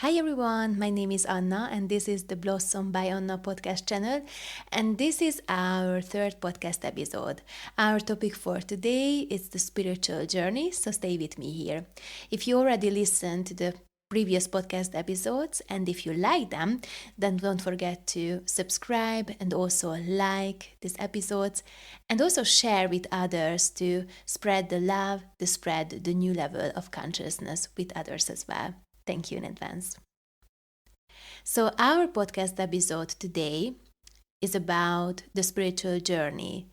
Hi everyone, my name is Anna and this is the Blossom by Anna podcast channel, and this is our third podcast episode. Our topic for today is the spiritual journey, so stay with me here. If you already listened to the previous podcast episodes and if you like them, then don't forget to subscribe and also like these episodes and also share with others to spread the love, to spread the new level of consciousness with others as well. Thank you in advance. So, our podcast episode today is about the spiritual journey,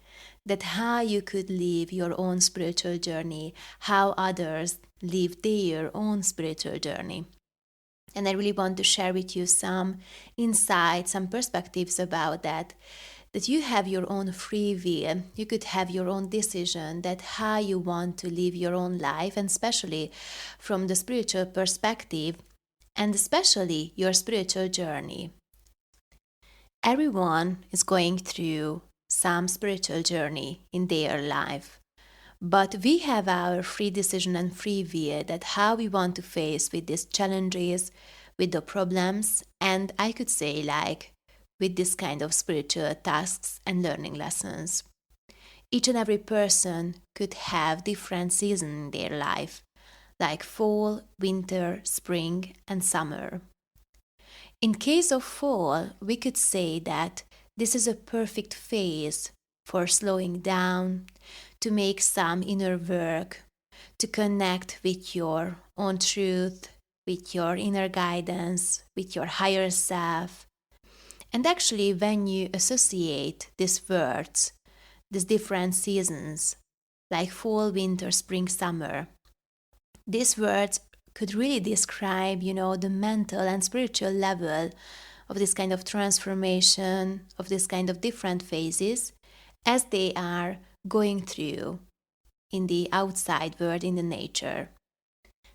that how you could live your own spiritual journey, how others live their own spiritual journey. And I really want to share with you some insights, some perspectives about that you have your own free will, you could have your own decision that how you want to live your own life, and especially from the spiritual perspective, and especially your spiritual journey. Everyone is going through some spiritual journey in their life, but we have our free decision and free will that how we want to face with these challenges, with the problems, and I could say like with this kind of spiritual tasks and learning lessons. Each and every person could have different seasons in their life, like fall, winter, spring, and summer. In case of fall, we could say that this is a perfect phase for slowing down, to make some inner work, to connect with your own truth, with your inner guidance, with your higher self. And actually, when you associate these words, these different seasons, like fall, winter, spring, summer, these words could really describe, the mental and spiritual level of this kind of transformation, of this kind of different phases as they are going through in the outside world, in the nature.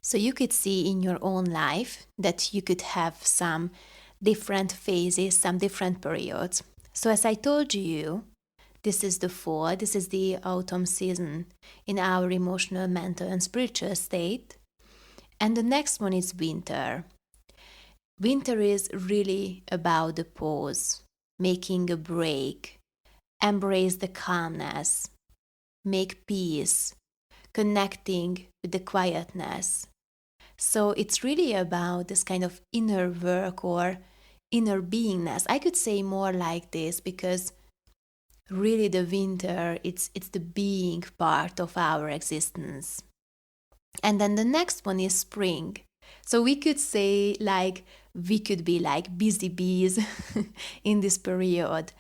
So you could see in your own life that you could have some different phases, some different periods. So as I told you, this is the fall, this is the autumn season in our emotional, mental, and spiritual state. And the next one is winter. Winter is really about the pause, making a break, embrace the calmness, make peace, connecting with the quietness. So it's really about this kind of inner work or inner beingness. I could say more like this because really the winter, it's the being part of our existence. And then the next one is spring. So we could say like we could be like busy bees in this period.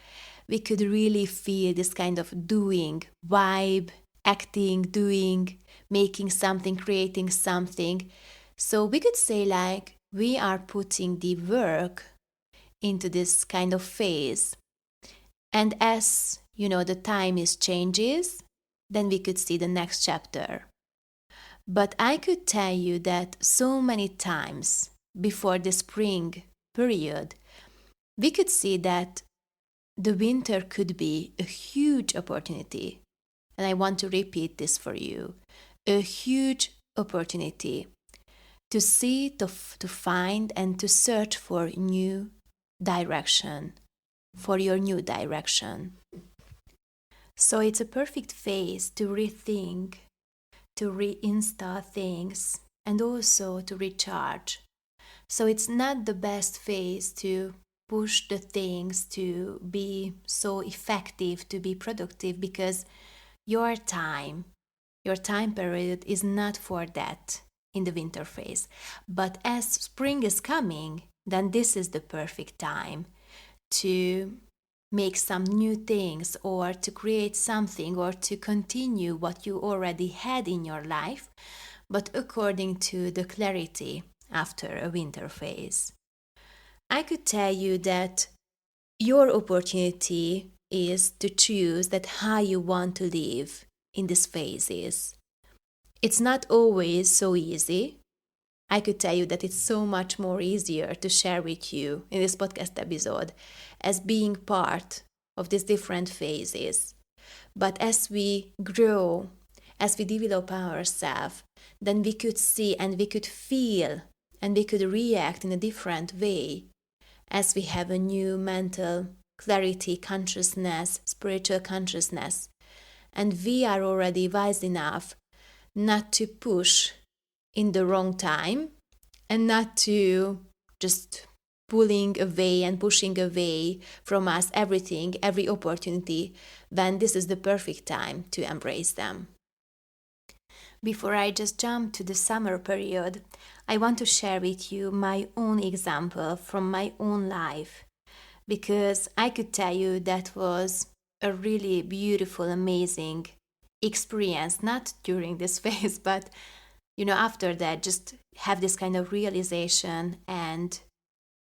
We could really feel this kind of doing vibe, acting, doing, making something, creating something. So we could say like we are putting the work into this kind of phase. And as the time is changes, then we could see the next chapter. But I could tell you that so many times before the spring period, we could see that the winter could be a huge opportunity. And I want to repeat this for you, a huge opportunity to see, to find, and to search for new direction, for your new direction. So it's a perfect phase to rethink, to reinstall things, and also to recharge. So it's not the best phase to push the things to be so effective, to be productive, because your time period is not for that in the winter phase. But as spring is coming, then this is the perfect time to make some new things or to create something or to continue what you already had in your life, but according to the clarity after a winter phase. I could tell you that your opportunity is to choose that how you want to live in these phases. It's not always so easy. I could tell you that it's so much more easier to share with you in this podcast episode as being part of these different phases. But as we grow, as we develop ourselves, then we could see and we could feel and we could react in a different way as we have a new mental clarity, consciousness, spiritual consciousness. And we are already wise enough not to push in the wrong time and not to just pulling away and pushing away from us everything, every opportunity, when this is the perfect time to embrace them. Before I just jump to the summer period, I want to share with you my own example from my own life, because I could tell you that was a really beautiful, amazing experience, not during this phase, but after that, just have this kind of realization and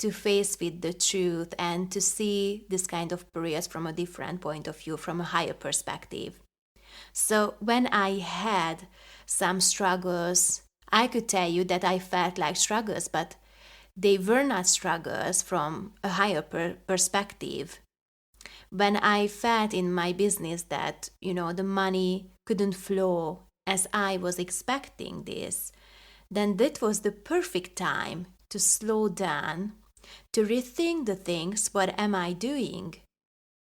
to face with the truth and to see this kind of periods from a different point of view, from a higher perspective. So when I had some struggles, I could tell you that I felt like struggles, but they were not struggles from a higher perspective. When I felt in my business that, the money couldn't flow as I was expecting this, then that was the perfect time to slow down, to rethink the things, what am I doing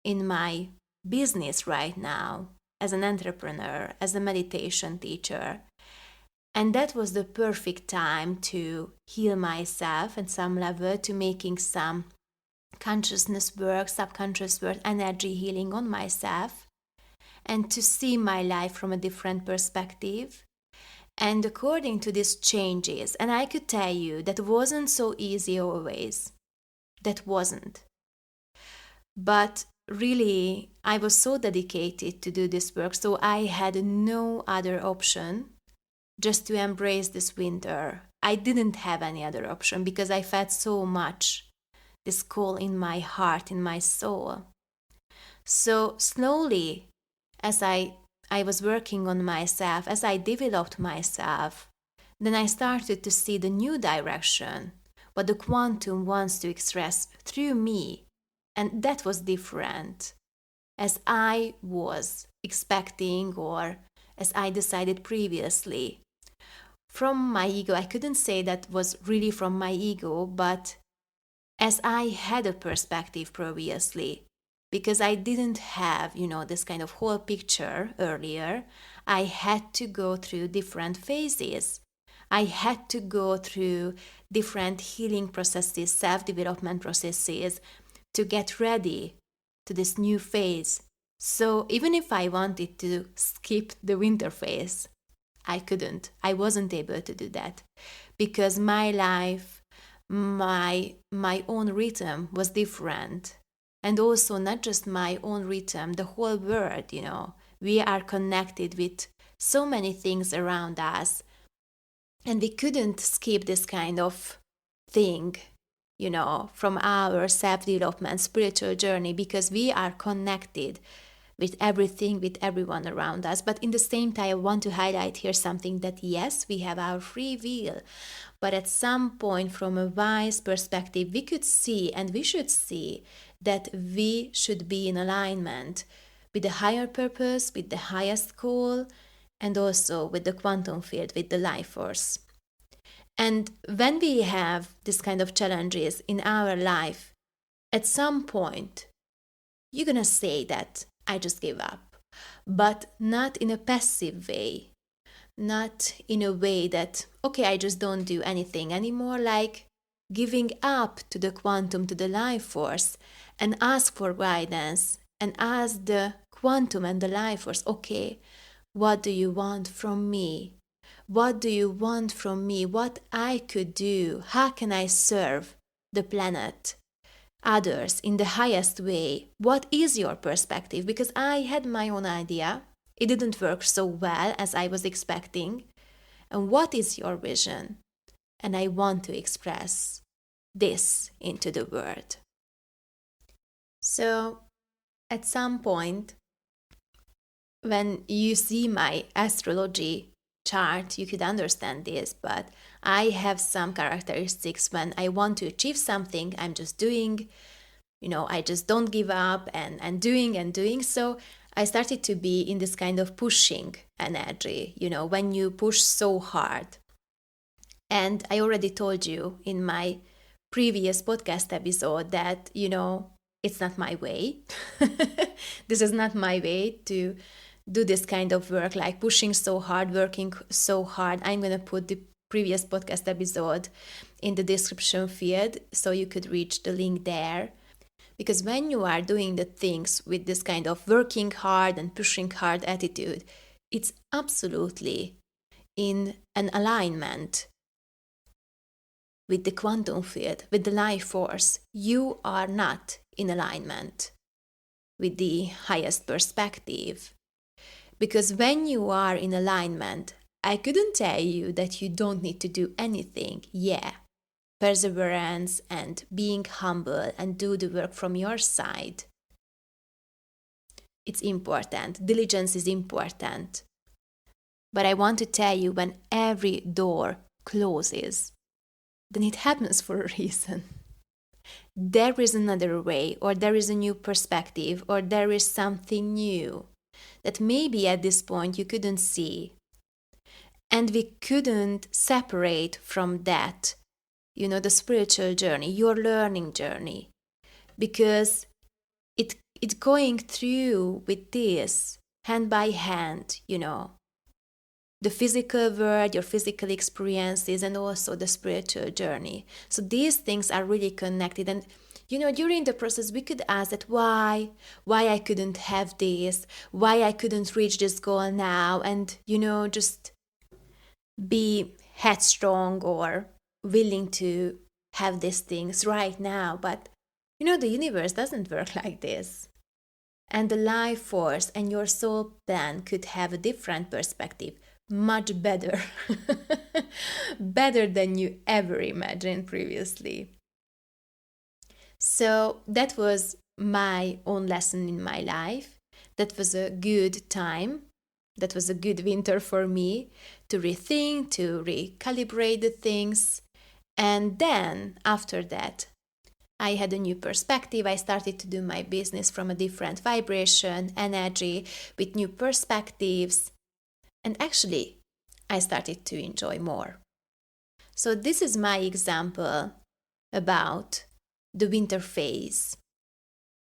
in my business right now as an entrepreneur, as a meditation teacher. And that was the perfect time to heal myself at some level, to making some consciousness work, subconscious work, energy healing on myself, and to see my life from a different perspective. And according to these changes, and I could tell you that wasn't so easy always. That wasn't. But really, I was so dedicated to do this work, so I had no other option just to embrace this winter. I didn't have any other option because I felt so much this call in my heart, in my soul. So slowly, as I was working on myself, as I developed myself, then I started to see the new direction, what the quantum wants to express through me. And that was different as I was expecting or as I decided previously. From my ego, I couldn't say that was really from my ego, but as I had a perspective previously, because I didn't have, this kind of whole picture earlier, I had to go through different phases. I had to go through different healing processes, self-development processes to get ready to this new phase. So even if I wanted to skip the winter phase, I couldn't. I wasn't able to do that because my life, my own rhythm was different. And also not just my own rhythm, the whole world, we are connected with so many things around us. And we couldn't skip this kind of thing, from our self-development, spiritual journey, because we are connected with everything, with everyone around us. But in the same time, I want to highlight here something that yes, we have our free will, but at some point, from a wise perspective, we could see and we should see that we should be in alignment with the higher purpose, with the highest goal, and also with the quantum field, with the life force. And when we have this kind of challenges in our life, at some point, you're gonna say that I just give up, but not in a passive way, not in a way that, okay, I just don't do anything anymore, like giving up to the quantum, to the life force, and ask for guidance and ask the quantum and the life force, okay, what do you want from me? What do you want from me? What I could do? How can I serve the planet, others in the highest way? What is your perspective? Because I had my own idea. It didn't work so well as I was expecting. And what is your vision? And I want to express this into the world. So, at some point, when you see my astrology chart, you could understand this, but I have some characteristics. When I want to achieve something, I'm just doing, I just don't give up and doing and doing. So I started to be in this kind of pushing energy, when you push so hard. And I already told you in my previous podcast episode that, it's not my way. This is not my way to do this kind of work, like pushing so hard, working so hard. I'm going to put the previous podcast episode in the description field so you could reach the link there. Because when you are doing the things with this kind of working hard and pushing hard attitude, it's absolutely in an alignment with the quantum field, with the life force. You are not in alignment with the highest perspective. Because when you are in alignment, I couldn't tell you that you don't need to do anything. Yeah, perseverance and being humble and do the work from your side. It's important. Diligence is important. But I want to tell you, when every door closes, then it happens for a reason. There is another way, or there is a new perspective, or there is something new that maybe at this point you couldn't see. And we couldn't separate from that, the spiritual journey, your learning journey, because it's going through with this hand by hand, the physical world, your physical experiences, and also the spiritual journey. So these things are really connected. And during the process, we could ask that why I couldn't have this, why I couldn't reach this goal now, and just be headstrong or willing to have these things right now. But the universe doesn't work like this. And the life force and your soul plan could have a different perspective, much better. Better than you ever imagined previously. So that was my own lesson in my life. That was a good time. That was a good winter for me to rethink, to recalibrate the things. And then after that, I had a new perspective. I started to do my business from a different vibration, energy, with new perspectives. And actually, I started to enjoy more. So this is my example about the winter phase,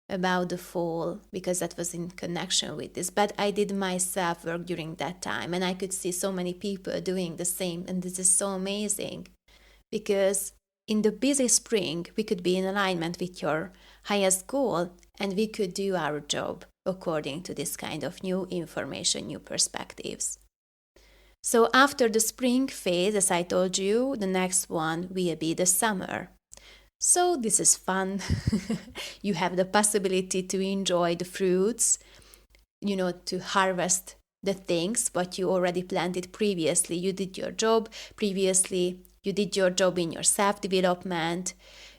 about the fall, because that was in connection with this. But I did my self work during that time, and I could see so many people doing the same. And this is so amazing, because in the busy spring, we could be in alignment with your highest goal, and we could do our job according to this kind of new information, new perspectives. So after the spring phase, as I told you, the next one will be the summer. So this is fun. You have the possibility to enjoy the fruits, to harvest the things what you already planted previously. You did your job previously. You did your job in your self-development,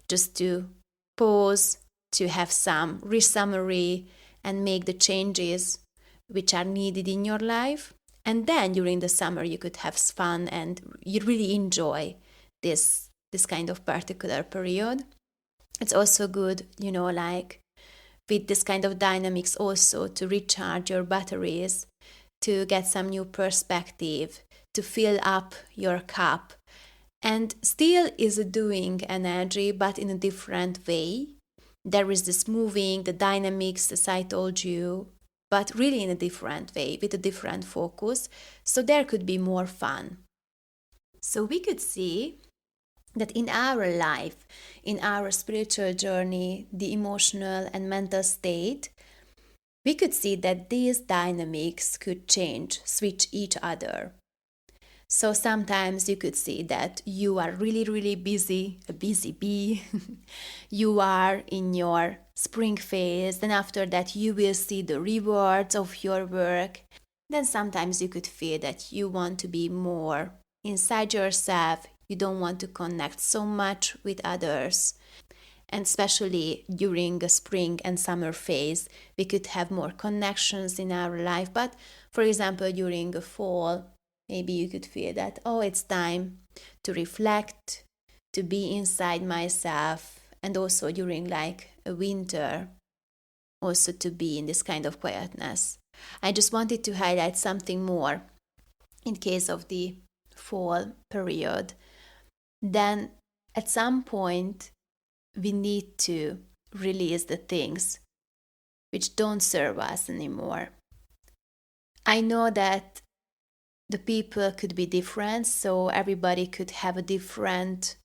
just to pause, to have some resummary and make the changes which are needed in your life. And then during the summer, you could have fun and you really enjoy this kind of particular period. It's also good, like with this kind of dynamics also to recharge your batteries, to get some new perspective, to fill up your cup. And still is a doing energy, but in a different way. There is this moving, the dynamics, as I told you, but really in a different way, with a different focus. So there could be more fun. So we could see that in our life, in our spiritual journey, the emotional and mental state, we could see that these dynamics could change, switch each other. So sometimes you could see that you are really, really busy, a busy bee. You are in your spring phase, then after that you will see the rewards of your work. Then sometimes you could feel that you want to be more inside yourself, you don't want to connect so much with others. And especially during the spring and summer phase, we could have more connections in our life. But for example, during the fall, maybe you could feel that, it's time to reflect, to be inside myself, and also during like a winter, also to be in this kind of quietness. I just wanted to highlight something more in case of the fall period. then at some point we need to release the things which don't serve us anymore. I know that the people could be different, so everybody could have a different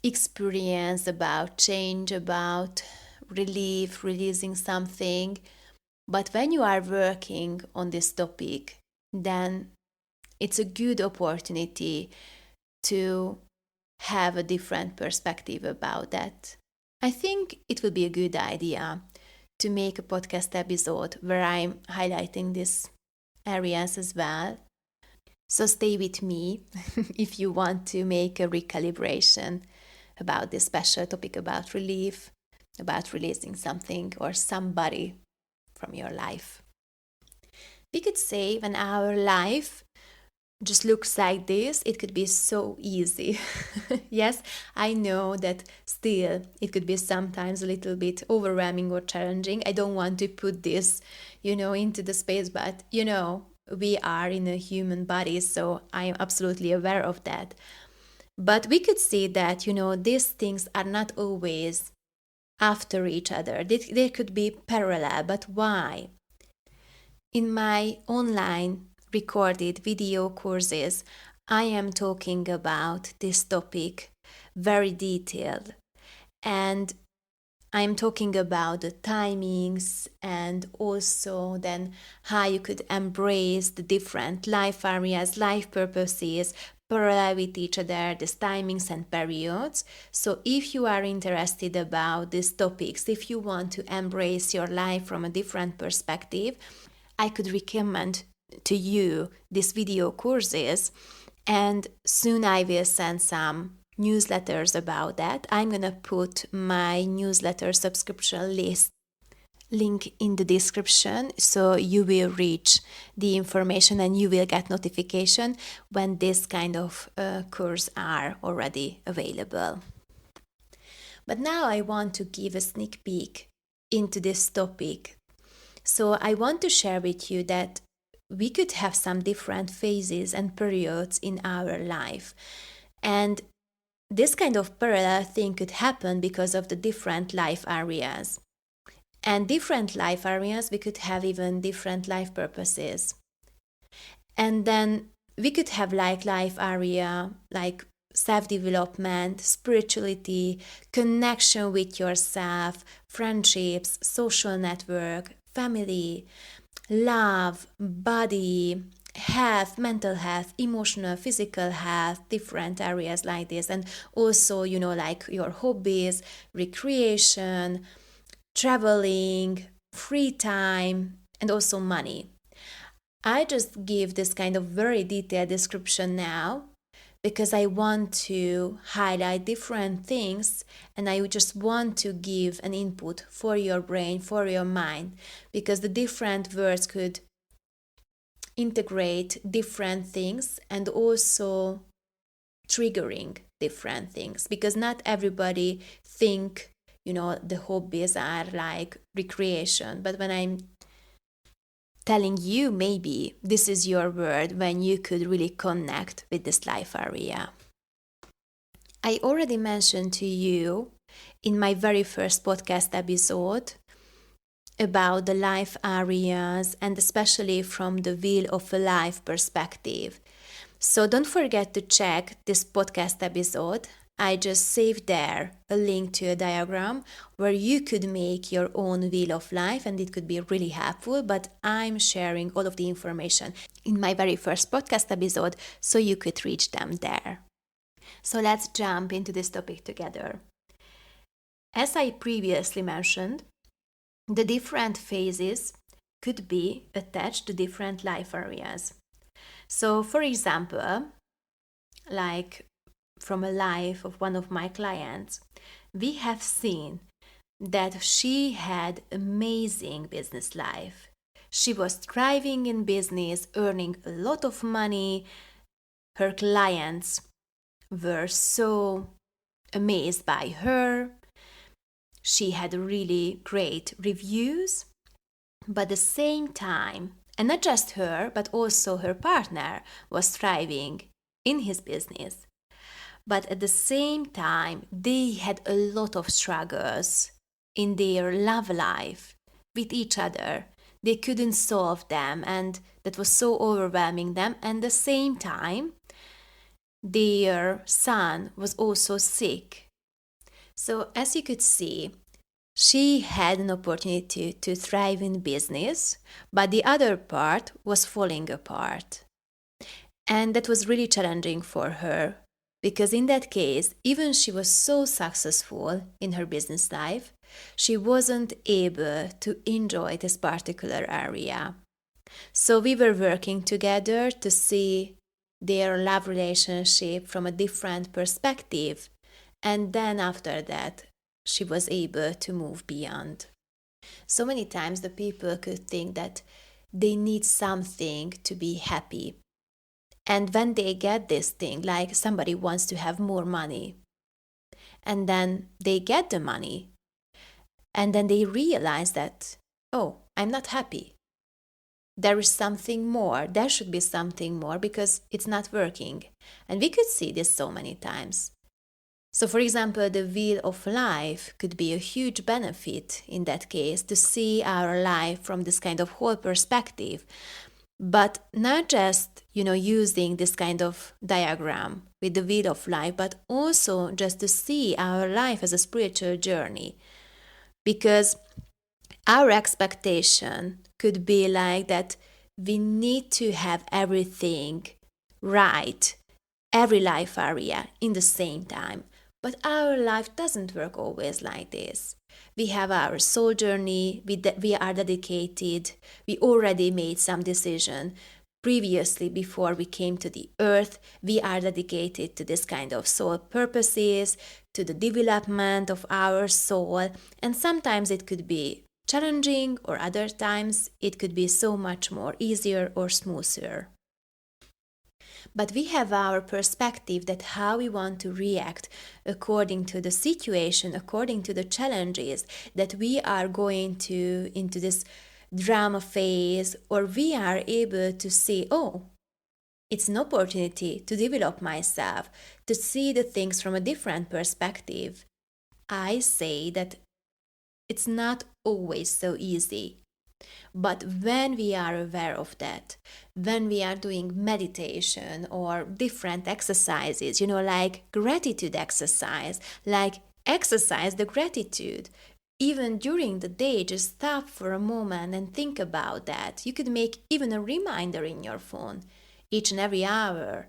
experience about change, about relief, releasing something. But when you are working on this topic, then it's a good opportunity to have a different perspective about that. I think it would be a good idea to make a podcast episode where I'm highlighting these areas as well. So stay with me if you want to make a recalibration about this special topic about relief, about releasing something or somebody from your life. We could say when our life just looks like this, it could be so easy. Yes, I know that still it could be sometimes a little bit overwhelming or challenging. I don't want to put this, into the space, but we are in a human body, so I am absolutely aware of that. But we could see that, these things are not always after each other. They could be parallel, but why? In my online recorded video courses, I am talking about this topic very detailed. And I'm talking about the timings and also then how you could embrace the different life areas, life purposes, parallel with each other, these timings and periods. So if you are interested about these topics, if you want to embrace your life from a different perspective, I could recommend to you these video courses, and soon I will send some newsletters about that. I'm gonna put my newsletter subscription link in the description, so you will reach the information and you will get notification when this kind of course are already available. But now I want to give a sneak peek into this topic. So I want to share with you that we could have some different phases and periods in our life. And this kind of parallel thing could happen because of the different life areas. And different life areas, we could have even different life purposes. And then we could have like life area, like self-development, spirituality, connection with yourself, friendships, social network, family, love, body, health, mental health, emotional, physical health, different areas like this. And also, like your hobbies, recreation, traveling, free time, and also money. I just give this kind of very detailed description now because I want to highlight different things and I just want to give an input for your brain, for your mind, because the different words could integrate different things and also triggering different things, because not everybody think the hobbies are like recreation, but when I'm telling you, maybe this is your word when you could really connect with this life area. I already mentioned to you in my very first podcast episode about the life areas and especially from the wheel of a life perspective. So don't forget to check this podcast episode. I just saved there a link to a diagram where you could make your own wheel of life and it could be really helpful, but I'm sharing all of the information in my very first podcast episode so you could reach them there. So let's jump into this topic together. As I previously mentioned, the different phases could be attached to different life areas. So, for example, like from a life of one of my clients, we have seen that she had amazing business life. She was thriving in business, earning a lot of money. Her clients were so amazed by her. She had really great reviews, but at the same time, and not just her, but also her partner was thriving in his business. But at the same time, they had a lot of struggles in their love life with each other. They couldn't solve them, and that was so overwhelming them. And at the same time, their son was also sick. So, as you could see, she had an opportunity to thrive in business, but the other part was falling apart. And that was really challenging for her because, in that case, even she was so successful in her business life, she wasn't able to enjoy this particular area. So, we were working together to see their love relationship from a different perspective. And then, after that, she was able to move beyond. So many times, the people could think that they need something to be happy. And when they get this thing, like somebody wants to have more money, and then they get the money, and then they realize that, oh, I'm not happy. There is something more. There should be something more because it's not working. And we could see this so many times. So, for example, the wheel of life could be a huge benefit in that case to see our life from this kind of whole perspective. But not just, using this kind of diagram with the wheel of life, but also just to see our life as a spiritual journey. Because our expectation could be like that we need to have everything right, every life area in the same time. But our life doesn't work always like this. We have our soul journey, we are dedicated, we already made some decision previously before we came to the earth. We are dedicated to this kind of soul purposes, to the development of our soul, and sometimes it could be challenging, or other times it could be so much more easier or smoother. But we have our perspective that how we want to react according to the situation, according to the challenges that we are going to into this drama phase, or we are able to see, oh, it's an opportunity to develop myself, to see the things from a different perspective. I say that it's not always so easy. But when we are aware of that, when we are doing meditation or different exercises, like gratitude exercise, like exercise the gratitude, even during the day, just stop for a moment and think about that. You could make even a reminder in your phone each and every hour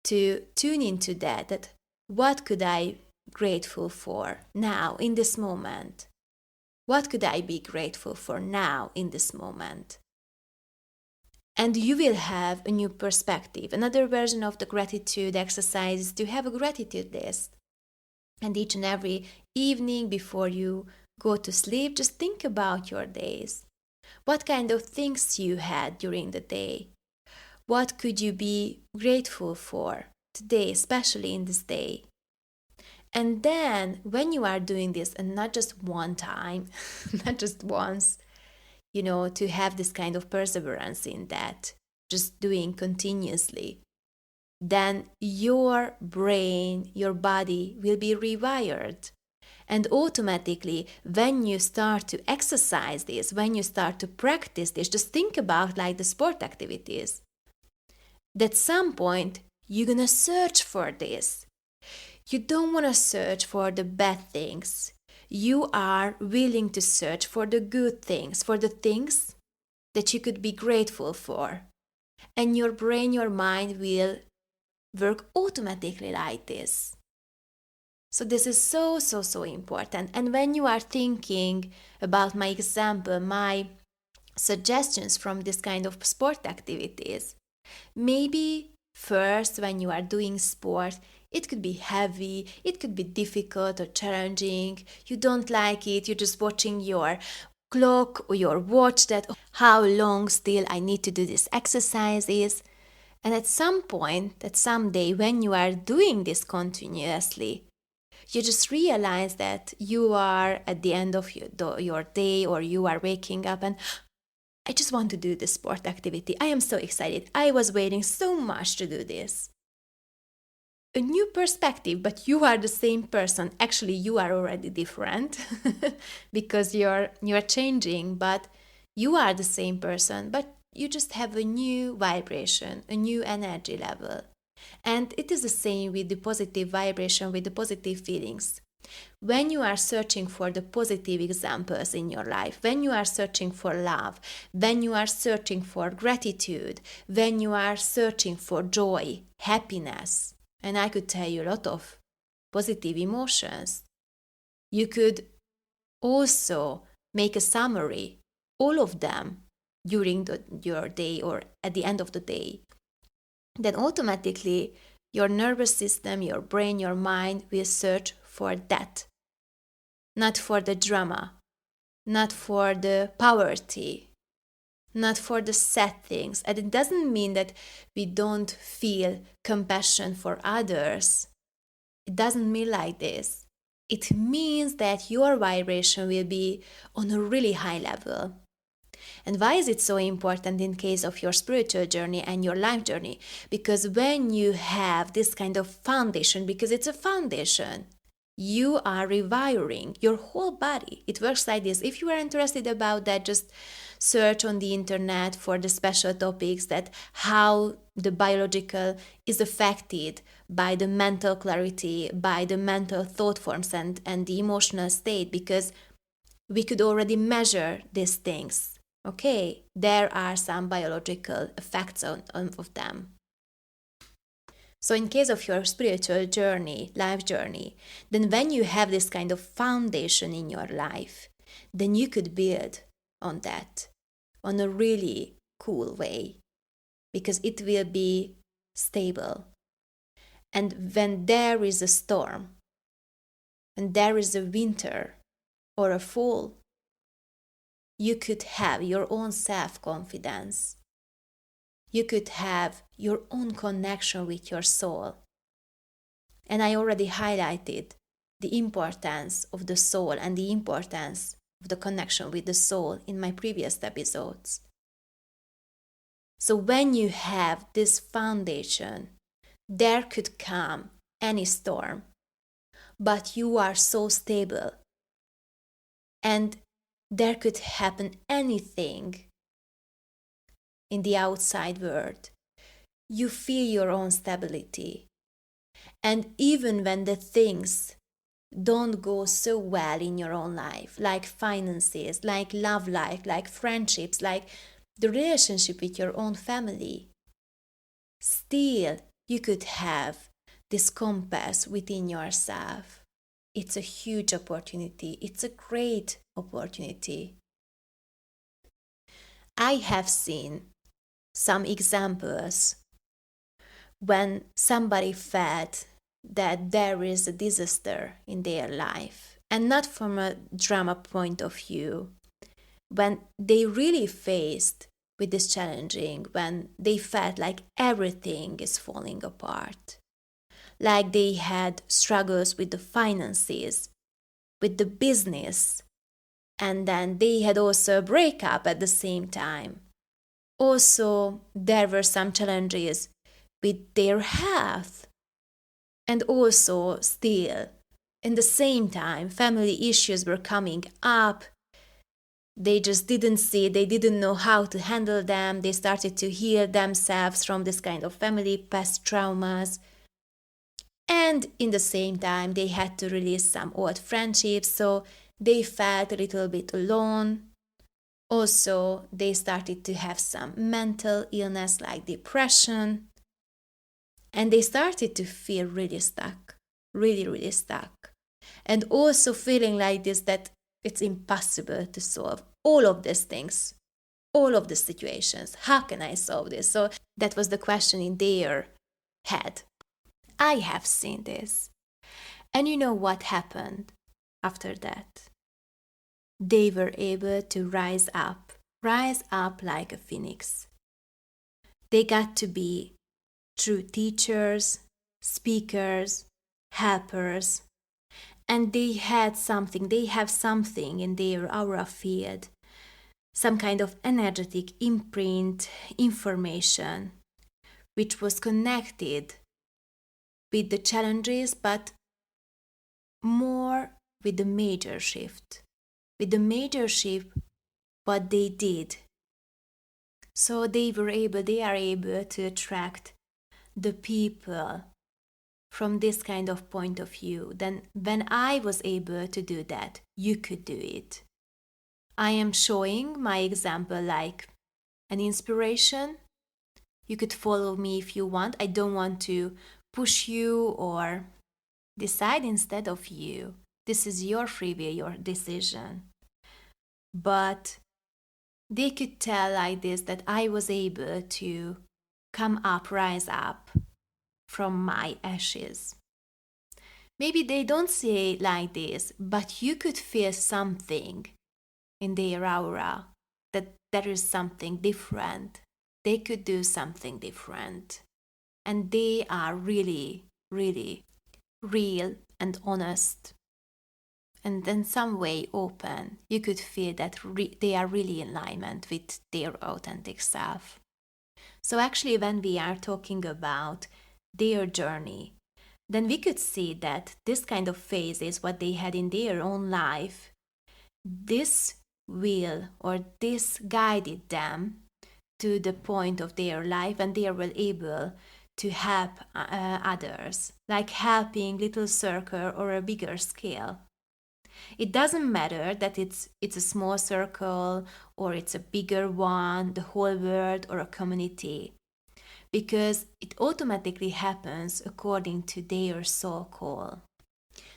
to tune into that what could I grateful for now in this moment? What could I be grateful for now in this moment? And you will have a new perspective. Another version of the gratitude exercise is to have a gratitude list. And each and every evening before you go to sleep, just think about your days. What kind of things you had during the day? What could you be grateful for today, especially in this day? And then when you are doing this, and not just one time, not just once, to have this kind of perseverance in that, just doing continuously, then your brain, your body will be rewired. And automatically, when you start to exercise this, when you start to practice this, just think about like the sport activities. At some point, you're gonna search for this. You don't want to search for the bad things. You are willing to search for the good things, for the things that you could be grateful for. And your brain, your mind will work automatically like this. So this is so, so, so important. And when you are thinking about my example, my suggestions from this kind of sport activities, maybe first when you are doing sport, it could be heavy, it could be difficult or challenging. You don't like it, you're just watching your clock or your watch that how long still I need to do this exercises. And at some point, at some day when you are doing this continuously, you just realize that you are at the end of your day, or you are waking up and I just want to do this sport activity. I am so excited. I was waiting so much to do this. a new perspective, but you are the same person. Actually, you are already different because you're changing, but you are the same person, but you just have a new vibration, a new energy level. And it is the same with the positive vibration, with the positive feelings. When you are searching for the positive examples in your life, when you are searching for love, when you are searching for gratitude, when you are searching for joy, happiness, and I could tell you a lot of positive emotions, you could also make a summary, all of them, during your day or at the end of the day. Then automatically your nervous system, your brain, your mind will search for that, not for the drama, not for the poverty, not for the sad things. And it doesn't mean that we don't feel compassion for others. It doesn't mean like this. It means that your vibration will be on a really high level. And why is it so important in case of your spiritual journey and your life journey? Because when you have this kind of foundation, because it's a foundation, you are rewiring your whole body. It works like this. If you are interested about that, just search on the internet for the special topics that how the biological is affected by the mental clarity, by the mental thought forms and the emotional state, because we could already measure these things. Okay, there are some biological effects of them. So in case of your spiritual journey, life journey, then when you have this kind of foundation in your life, then you could build on that on a really cool way, because it will be stable. And when there is a storm, and there is a winter or a fall, you could have your own self-confidence. You could have your own connection with your soul. And I already highlighted the importance of the soul and the importance of the connection with the soul in my previous episodes. So when you have this foundation, there could come any storm, but you are so stable, and there could happen anything in the outside world. You feel your own stability. And even when the things don't go so well in your own life, like finances, like love life, like friendships, like the relationship with your own family, still you could have this compass within yourself. It's a huge opportunity. It's a great opportunity. I have seen some examples when somebody felt that there is a disaster in their life, and not from a drama point of view, when they really faced with this challenging, when they felt like everything is falling apart, like they had struggles with the finances, with the business, and then they had also a breakup at the same time. Also, there were some challenges with their health, and also still in the same time family issues were coming up. They just didn't see, they didn't know how to handle them. They started to heal themselves from this kind of family past traumas, and in the same time they had to release some old friendships, so they felt a little bit alone. Also, they started to have some mental illness like depression, and they started to feel really stuck, really, really stuck. And also feeling like this, that it's impossible to solve all of these things, all of the situations. How can I solve this? So that was the question in their head. I have seen this. And you know what happened after that? They were able to rise up like a phoenix. They got to be true teachers, speakers, helpers, and they have something in their aura field, some kind of energetic imprint, information, which was connected with the challenges, but more with the major shift. With the major shift, what they did. So they are able to attract the people from this kind of point of view. Then when I was able to do that, you could do it. I am showing my example like an inspiration. You could follow me if you want. I don't want to push you or decide instead of you. This is your free will, your decision. But they could tell like this that I was able to come up, rise up from my ashes. Maybe they don't say it like this, but you could feel something in their aura that there is something different. They could do something different. And they are really, really real and honest. And in some way open. You could feel that they are really in alignment with their authentic self. So actually, when we are talking about their journey, then we could see that this kind of phase is what they had in their own life. This will or this guided them to the point of their life and they were able to help others, like helping little circle or a bigger scale. It doesn't matter that it's a small circle or it's a bigger one, the whole world or a community, because it automatically happens according to their soul call.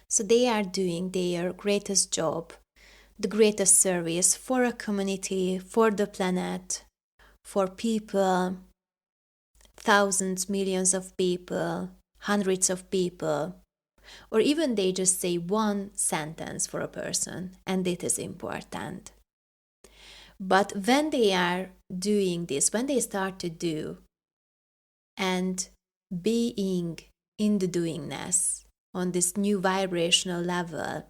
So they are doing their greatest job, the greatest service for a community, for the planet, for people, thousands, millions of people, hundreds of people, or even they just say one sentence for a person, and it is important. But when they are doing this, when they start to do and being in the doingness on this new vibrational level,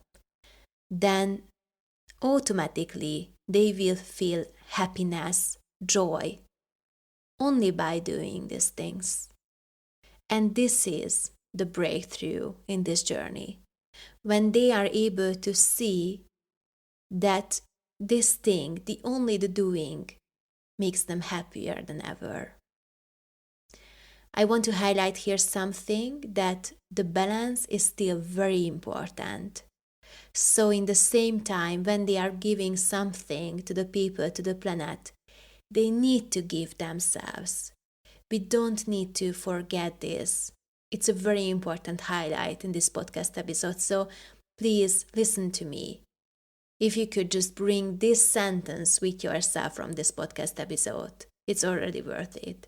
then automatically they will feel happiness, joy, only by doing these things. And this is the breakthrough in this journey. When they are able to see that this thing, the doing, makes them happier than ever. I want to highlight here something that the balance is still very important. So in the same time, when they are giving something to the people, to the planet, they need to give themselves. We don't need to forget this. It's a very important highlight in this podcast episode, so please listen to me. If you could just bring this sentence with yourself from this podcast episode, it's already worth it.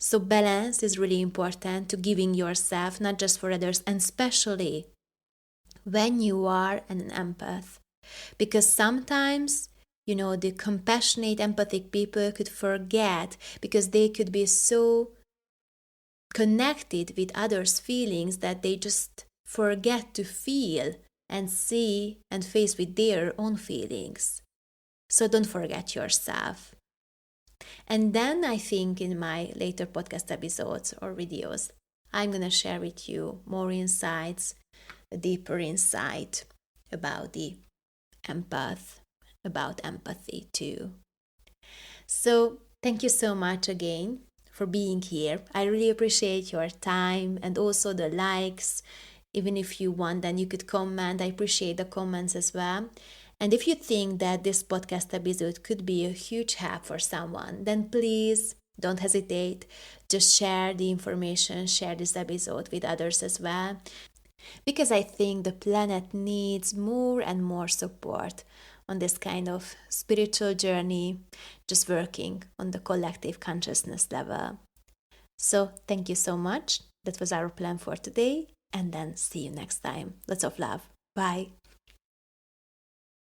So balance is really important to giving yourself, not just for others, and especially when you are an empath. Because sometimes, the compassionate, empathic people could forget because they could be so connected with others' feelings that they just forget to feel and see and face with their own feelings. So don't forget yourself. And then I think in my later podcast episodes or videos, I'm going to share with you more insights, a deeper insight about the empath, about empathy too. So thank you so much again for being here. I really appreciate your time and also the likes. Even if you want, then you could comment. I appreciate the comments as well. And if you think that this podcast episode could be a huge help for someone, then please don't hesitate. Just share the information, share this episode with others as well. Because I think the planet needs more and more support on this kind of spiritual journey, just working on the collective consciousness level. So thank you so much. That was our plan for today. And then see you next time. Lots of love. Bye.